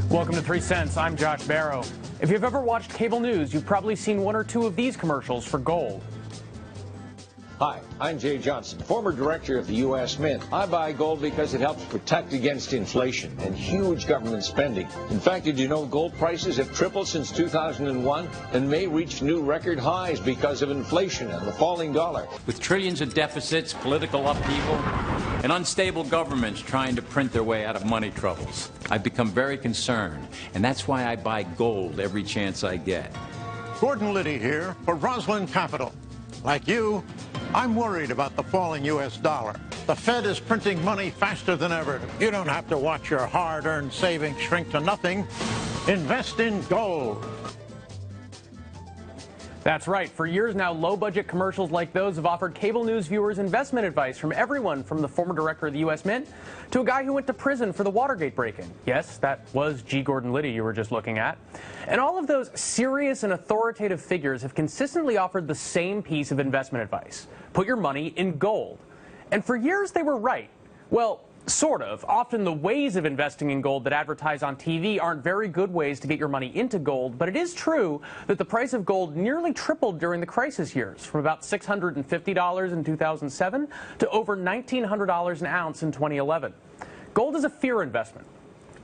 Welcome to 3 Cents. I'm Josh Barrow. If you've ever watched cable news, you've probably seen one or two of these commercials for gold. Hi, I'm Jay Johnson, former director of the U.S. Mint. I buy gold because it helps protect against inflation and huge government spending. In fact, did you know gold prices have tripled since 2001 and may reach new record highs because of inflation and the falling dollar? With trillions of deficits, political upheaval, and unstable governments trying to print their way out of money troubles, I've become very concerned, and that's why I buy gold every chance I get. Gordon Liddy here for Roslyn Capital. Like you, I'm worried about the falling U.S. dollar. The Fed is printing money faster than ever. You don't have to watch your hard-earned savings shrink to nothing. Invest in gold. That's right. For years now, low-budget commercials like those have offered cable news viewers investment advice from everyone from the former director of the U.S. Mint to a guy who went to prison for the Watergate break-in. Yes, that was G. Gordon Liddy you were just looking at. And all of those serious and authoritative figures have consistently offered the same piece of investment advice. Put your money in gold. And for years, they were right. Well, sort of. Often the ways of investing in gold that advertise on TV aren't very good ways to get your money into gold, but it is true that the price of gold nearly tripled during the crisis years, from about $650 in 2007 to over $1,900 an ounce in 2011. Gold is a fear investment.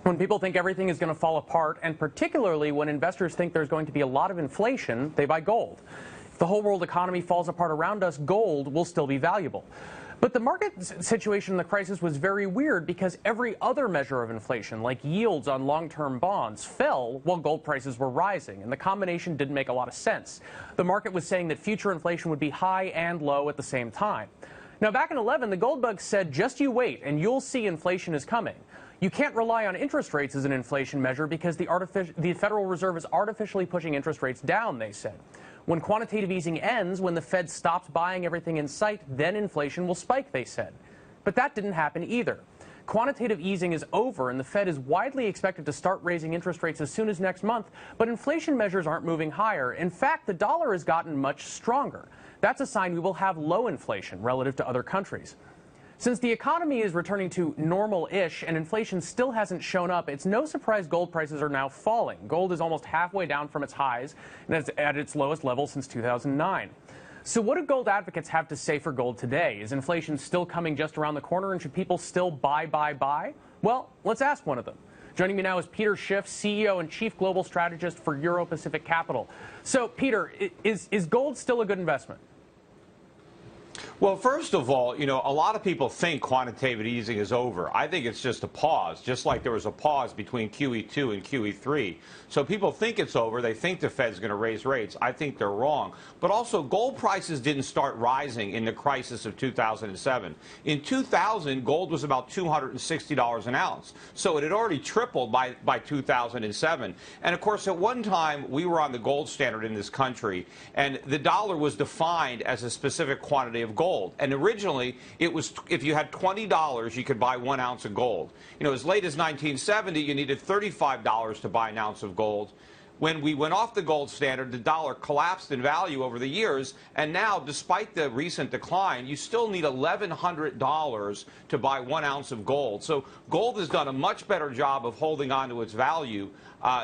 When people think everything is going to fall apart, and particularly when investors think there's going to be a lot of inflation, they buy gold. If the whole world economy falls apart around us, gold will still be valuable. But the market situation in the crisis was very weird because every other measure of inflation, like yields on long-term bonds, fell while gold prices were rising, and the combination didn't make a lot of sense. The market was saying that future inflation would be high and low at the same time. Now, back in 2011, the gold bugs said, just you wait, and you'll see inflation is coming. You can't rely on interest rates as an inflation measure because the Federal Reserve is artificially pushing interest rates down, they said. When quantitative easing ends, when the Fed stops buying everything in sight, then inflation will spike, they said. But that didn't happen either. Quantitative easing is over, and the Fed is widely expected to start raising interest rates as soon as next month, but inflation measures aren't moving higher. In fact, the dollar has gotten much stronger. That's a sign we will have low inflation relative to other countries. Since the economy is returning to normal-ish and inflation still hasn't shown up, it's no surprise gold prices are now falling. Gold is almost halfway down from its highs and is at its lowest level since 2009. So what do gold advocates have to say for gold today? Is inflation still coming just around the corner, and should people still buy? Well, let's ask one of them. Joining me now is Peter Schiff, CEO and Chief Global Strategist for Euro-Pacific Capital. So, Peter, is gold still a good investment? Well, first of all, a lot of people think quantitative easing is over. I think it's just a pause, just like there was a pause between QE2 and QE3. So people think it's over. They think the Fed's going to raise rates. I think they're wrong. But also, gold prices didn't start rising in the crisis of 2007. In 2000, gold was about $260 an ounce. So it had already tripled by 2007. And, of course, at one time, we were on the gold standard in this country, and the dollar was defined as a specific quantity of gold. And originally, it was, if you had $20, you could buy 1 ounce of gold. As late as 1970, you needed $35 to buy an ounce of gold. When we went off the gold standard, the dollar collapsed in value over the years, and now, despite the recent decline, you still need $1,100 to buy 1 ounce of gold. So gold has done a much better job of holding on to its value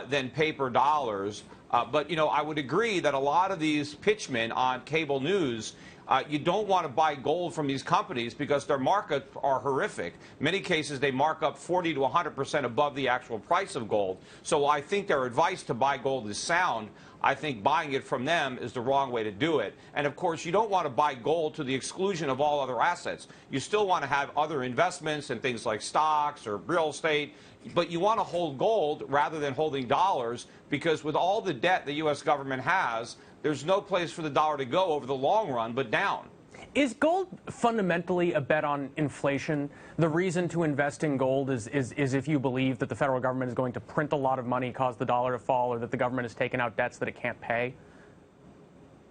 than paper dollars. But, I would agree that a lot of these pitchmen on cable news, you don't want to buy gold from these companies because their markups are horrific. In many cases, they mark up 40 to 100% above the actual price of gold. So I think their advice to buy gold is sound. I think buying it from them is the wrong way to do it. And, of course, you don't want to buy gold to the exclusion of all other assets. You still want to have other investments in things like stocks or real estate. But you want to hold gold rather than holding dollars because with all the debt the U.S. government has, there's no place for the dollar to go over the long run but down. Is gold fundamentally a bet on inflation? The reason to invest in gold is if you believe that the federal government is going to print a lot of money, cause the dollar to fall, or that the government has taken out debts that it can't pay?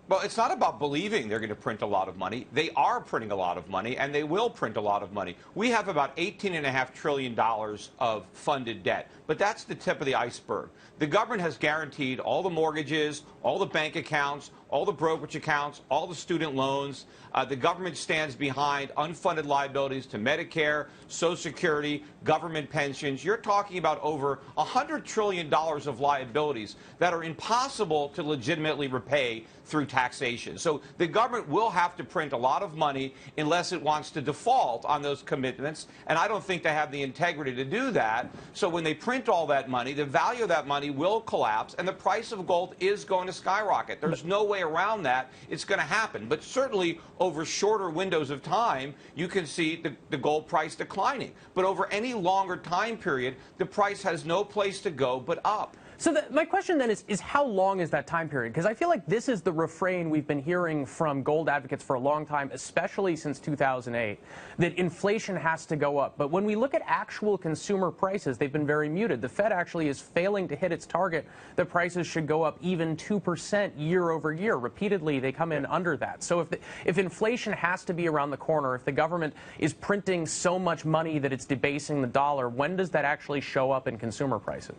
Well, it's not about believing they're going to print a lot of money. They are printing a lot of money, and they will print a lot of money. We have about $18.5 trillion of funded debt, but that's the tip of the iceberg. The government has guaranteed all the mortgages, all the bank accounts, all the brokerage accounts, all the student loans. The government stands behind unfunded liabilities to Medicare, Social Security, government pensions. You're talking about over $100 trillion of liabilities that are impossible to legitimately repay through taxation. So the government will have to print a lot of money unless it wants to default on those commitments, and I don't think they have the integrity to do that. So when they print all that money, the value of that money will collapse, and the price of gold is going to skyrocket. There's no way around that. It's going to happen. But certainly over shorter windows of time, you can see the gold price declining. But over any longer time period, the price has no place to go but up. So my question then is how long is that time period? Because I feel like this is the refrain we've been hearing from gold advocates for a long time, especially since 2008, that inflation has to go up. But when we look at actual consumer prices, they've been very muted. The Fed actually is failing to hit its target that prices should go up even 2% year over year. Repeatedly, they come in under that. So if inflation has to be around the corner, if the government is printing so much money that it's debasing the dollar, when does that actually show up in consumer prices?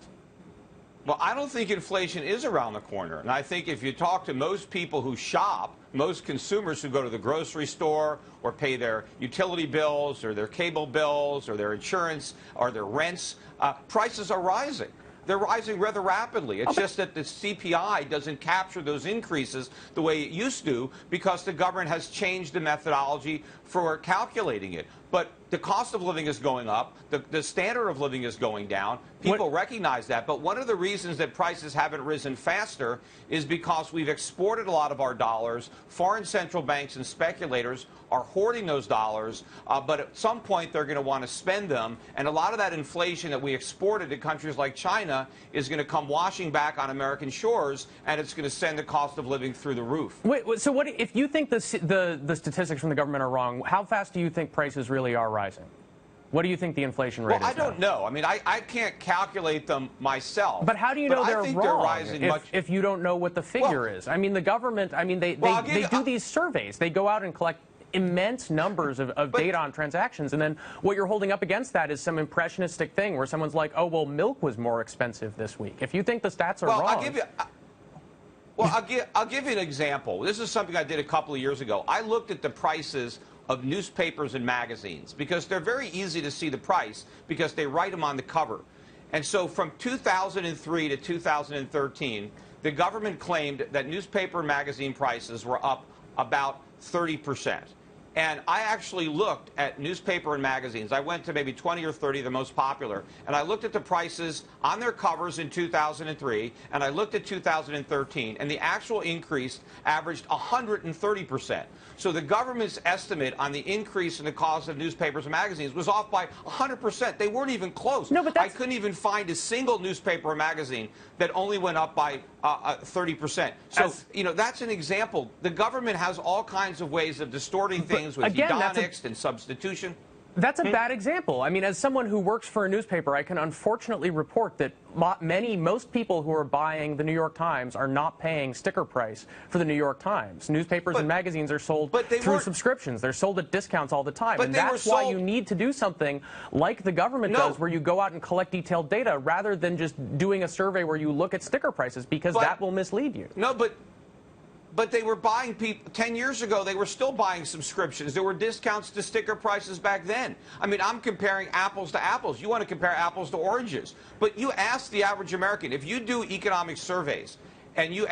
Well, I don't think inflation is around the corner. And I think if you talk to most people who shop, most consumers who go to the grocery store or pay their utility bills or their cable bills or their insurance or their rents, prices are rising. They're rising rather rapidly. It's just that the CPI doesn't capture those increases the way it used to because the government has changed the methodology for calculating it. But the cost of living is going up. The standard of living is going down. People recognize that. But one of the reasons that prices haven't risen faster is because we've exported a lot of our dollars. Foreign central banks and speculators are hoarding those dollars. But at some point, they're going to want to spend them. And a lot of that inflation that we exported to countries like China is going to come washing back on American shores, and it's going to send the cost of living through the roof. Wait, so what if you think the statistics from the government are wrong? How fast do you think prices really are rising? What do you think the inflation rate is? Well, I don't know. I mean, I can't calculate them myself. But how do you know they're wrong they're rising if you don't know what the figure is? I mean, the government, I mean, they do these surveys. They go out and collect immense numbers of data on transactions, and then what you're holding up against that is some impressionistic thing where someone's like, oh, well, milk was more expensive this week. If you think the stats are wrong... I'll give you an example. This is something I did a couple of years ago. I looked at the prices of newspapers and magazines because they're very easy to see the price because they write them on the cover. And so from 2003 to 2013, the government claimed that newspaper and magazine prices were up about 30%. And I actually looked at newspaper and magazines. I went to maybe 20 or 30, the most popular, and I looked at the prices on their covers in 2003, and I looked at 2013, and the actual increase averaged 130%. So the government's estimate on the increase in the cost of newspapers and magazines was off by 100%. They weren't even close. No, but I couldn't even find a single newspaper or magazine that only went up by 30%. So, you know, that's an example. The government has all kinds of ways of distorting things with hedonics and substitution. That's a bad example. I mean, as someone who works for a newspaper, I can unfortunately report that most people who are buying the New York Times are not paying sticker price for the New York Times. Newspapers and magazines are sold through subscriptions. They're sold at discounts all the time. And that's why you need to do something like the government does, where you go out and collect detailed data rather than just doing a survey where you look at sticker prices, because that will mislead you. No, but they were buying 10 years ago, they were still buying subscriptions. There were discounts to sticker prices back then. I mean, I'm comparing apples to apples. You want to compare apples to oranges. But you ask the average American, if you do economic surveys, and you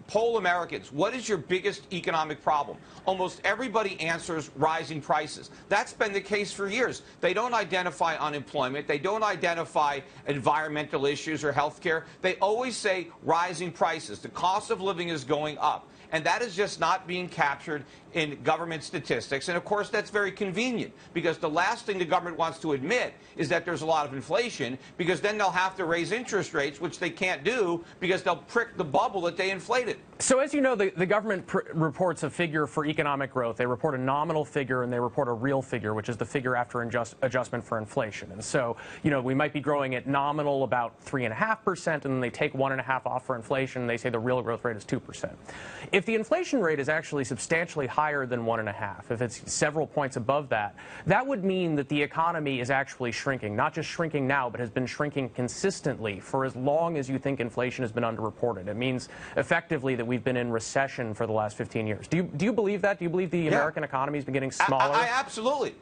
poll Americans, what is your biggest economic problem? Almost everybody answers rising prices. That's been the case for years. They don't identify unemployment. They don't identify environmental issues or health care. They always say rising prices. The cost of living is going up. And that is just not being captured in government statistics. And, of course, that's very convenient, because the last thing the government wants to admit is that there's a lot of inflation, because then they'll have to raise interest rates, which they can't do because they'll prick the bubble that they inflated. So as you know, the government reports a figure for economic growth. They report a nominal figure and they report a real figure, which is the figure after adjustment for inflation. And so, you know, we might be growing at nominal about 3.5%, and then they take 1.5% off for inflation, and they say the real growth rate is 2%. if the inflation rate is actually substantially higher than 1.5, if it's several points above that, that would mean that the economy is actually shrinking, not just shrinking now, but has been shrinking consistently for as long as you think inflation has been underreported. It means effectively that we've been in recession for the last 15 years. Do you believe that? Do you believe the American economy has been getting smaller? I absolutely.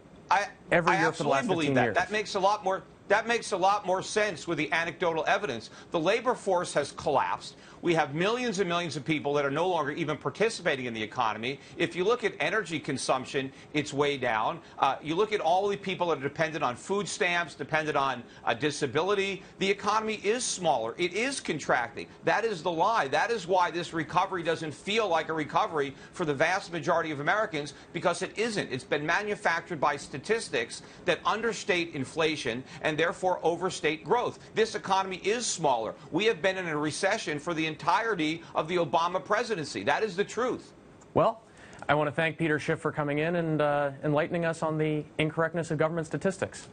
Every year for the last 15 years. That makes a lot more. That makes a lot more sense with the anecdotal evidence. The labor force has collapsed. We have millions and millions of people that are no longer even participating in the economy. If you look at energy consumption, it's way down. You look at all the people that are dependent on food stamps, dependent on disability. The economy is smaller. It is contracting. That is the lie. That is why this recovery doesn't feel like a recovery for the vast majority of Americans, because it isn't. It's been manufactured by statistics that understate inflation and therefore overstate growth. This economy is smaller. We have been in a recession for the entirety of the Obama presidency. That is the truth. Well, I want to thank Peter Schiff for coming in and enlightening us on the incorrectness of government statistics.